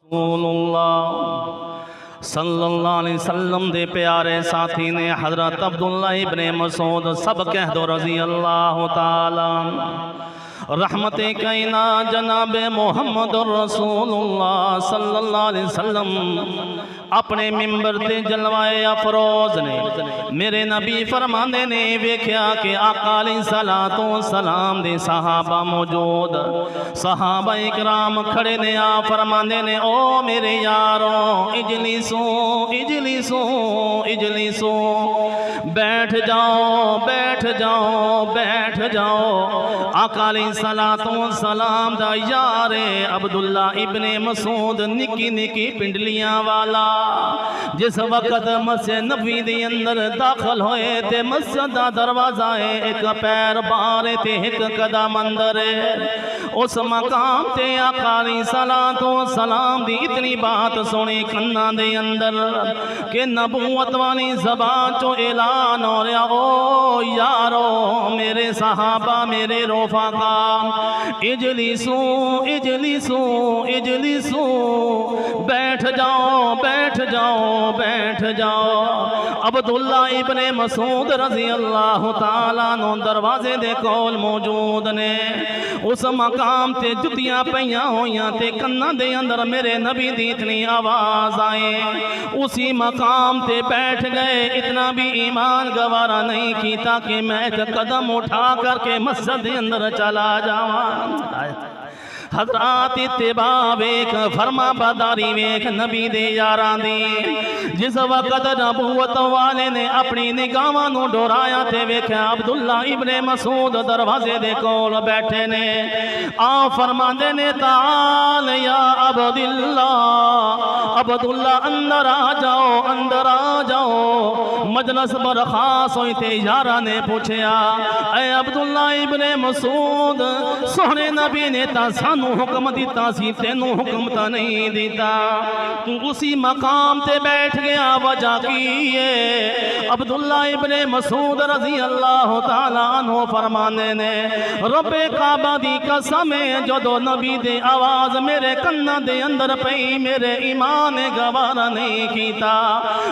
رسول اللہ صلی اللہ علیہ وسلم دے پیارے ساتھی نے حضرت عبداللہ ابن مسعود سب کہہ دو رضی اللہ تعالی رحمت کائنات جناب محمد رسول اللہ صلی اللہ علیہ وسلم اپنے ممبر تے جلوائے افروز نے میرے نبی فرماندے نے ویکھیا کہ آقا علیہ الصلوۃ والسلام دے صحابہ موجود صحابہ اکرام کھڑے نے فرماندے نے او میرے یاروں اجلسو اجلسو اجلسو بیٹھ جاؤ بیٹھ جاؤ بیٹھ جاؤ آقا علیہ الصلوۃ والسلام دا یار عبداللہ ابن مسعود نکی نکی پنڈلیاں والا جس وقت مسجد نبی دے اندر داخل ہوئے تے مسجد دا دروازہ ایک پیر باہر تے ایک قدم اندر اس مقام تے آقا علیہ الصلوۃ والسلام دی اتنی بات سنی کھنا دے اندر کہ نبوت والی زبان چو اعلان ہو رہا او یارو میرے صحابہ میرے رفقا اجلسو اجلسو اجلسو بیٹھ جاؤ بیٹھ جاؤ بیٹھ جاؤ عبداللہ ابن مسعود رضی اللہ تعالیٰ عنہ دروازے دے کول موجود نے اس مقام تے جتیاں پیاں ہویاں تے کناں دے اندر میرے نبی دی اتنی آواز آئے اسی مقام تے بیٹھ گئے اتنا بھی ایمان گوارا نہیں کیتا کہ میں ایک قدم اٹھا کر کے مسجد دے اندر چلا جاواں حضرات اتباع ویک فرما برداری ویک نبی دے یاراں دی جس وقت نبوت والے نے اپنی نگاہاں نو ڈورایا تے ویکھیا عبداللہ ابن مسعود دروازے دے کول بیٹھے نے فرماندے نے تعال یا عبداللہ عبداللہ اندر آ جاؤ اندر آ جاؤ مجلس برخاست ہوئی تے یاراں نے پوچھیا اے عبداللہ ابن مسعود سونے نبی نے تا سانو حکم دیتا سی تینوں حکم تا نہیں دیتا تو اسی مقام تے بیٹھ گیا وجہ کی ہے عبداللہ ابن مسعود رضی اللہ تعالیٰ عنہ فرمانے نے رب کعبہ دی قسم جدو نبی دے آواز میرے کنہ دے اندر پئی میرے ایمان گوارا نہیں کیتا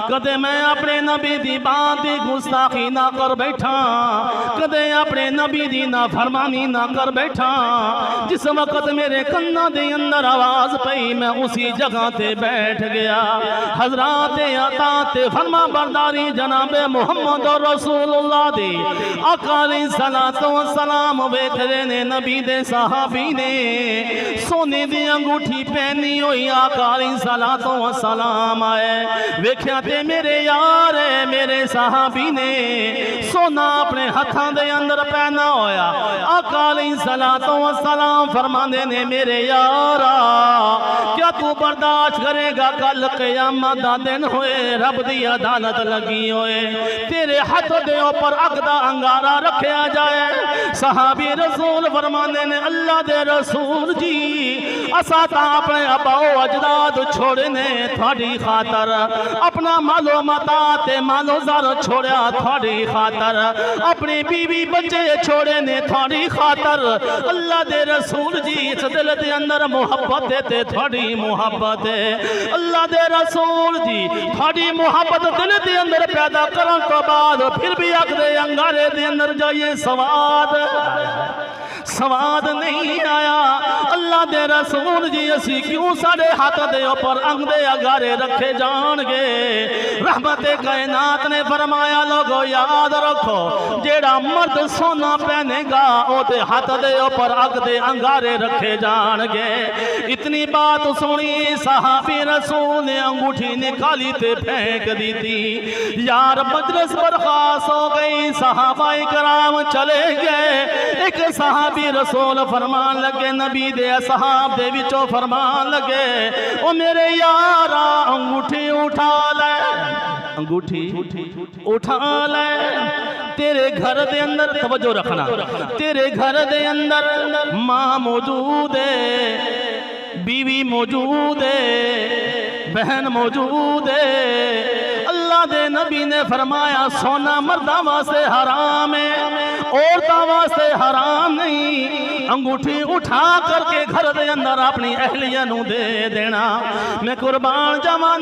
کدے میں اپنے نبی دی بات گستاخی نہ کر بیٹھا کدے اپنے نبی دی نہ فرمانی نہ کر بیٹھا جس وقت میرے کنہ دے اندر آواز پئی میں اسی جگہ تے بیٹھ گیا حضرات عطاعت فرما برداری جناب محمد رسول اللہ دی آقا علیہ الصلوۃ والسلام ویکھدے نے نبی دے صحابی نے سونے دی انگوٹھی پہنی ہوئی آقا علیہ الصلوۃ والسلام آئے ویکھیا تے میرے یار میرے صحابی نے سونا اپنے ہتھاں دے اندر پہنا ہویا آقا علیہ الصلوۃ والسلام فرماندے نے میرے یارا کیا تو برداشت کرے گا کل قیامت دا دن ہوئے رب دی عدالت لگی ہوئے تیرے ہاتھ دے اوپر اگ دا انگارہ رکھیا جائے صحابی رسول فرمانے نے اللہ دے رسول جی اسا تا اپنے ابا و اجداد چھوڑنے تھوڑی خاطر اپنا مال و متا تے مال و زر چھوڑیا تھوڑی خاطر اپنی بیوی بچے چھوڑنے تھوڑی خاطر اللہ دے رسول جی اس دل دے اندر محبت تے تھوڑی محبت ہے اللہ دے رسول جی تھوڑی محبت دل دے اندر پیدا کرن تو بعد پھر بھی اگ دے انگارے دے اندر جائیے سواد نہیں آیا اللہ دے رسول جی اسی کیوں ساڑے ہاتھ دے اوپر انگ دے اگارے رکھے جان گے رحمت کائنات نے فرمایا لوگو یاد رکھو جیڑا مرد سونا پہنے گا او دے ہاتھ دے اوپر اگ دے انگارے رکھے جان گے اتنی بات سنی صحابی رسول نے انگوٹھی نکالی تے پھینک دی تھی یار مجلس برخاست ہو گئی صحابہ اکرام چلے گئے ایک صحابی رسول فرمان لگے نبی دے صحاب دے وچوں فرمان لگے او میرے یارا انگوٹھی اٹھا لے انگوٹھی اٹھا لے تیرے گھر دے اندر توجہ رکھنا تیرے گھر دے اندر ماں موجود ہے بیوی موجود ہے بہن موجود ہے اللہ اللہ دے نبی نے فرمایا سونا مردہ واسطے حرام ہے، عورتوں واسطے حرام نہیں۔ انگوٹھی اٹھا کر کے گھر دے اندر اپنی اہلیہ نو دے دینا۔ میں قربان جاواں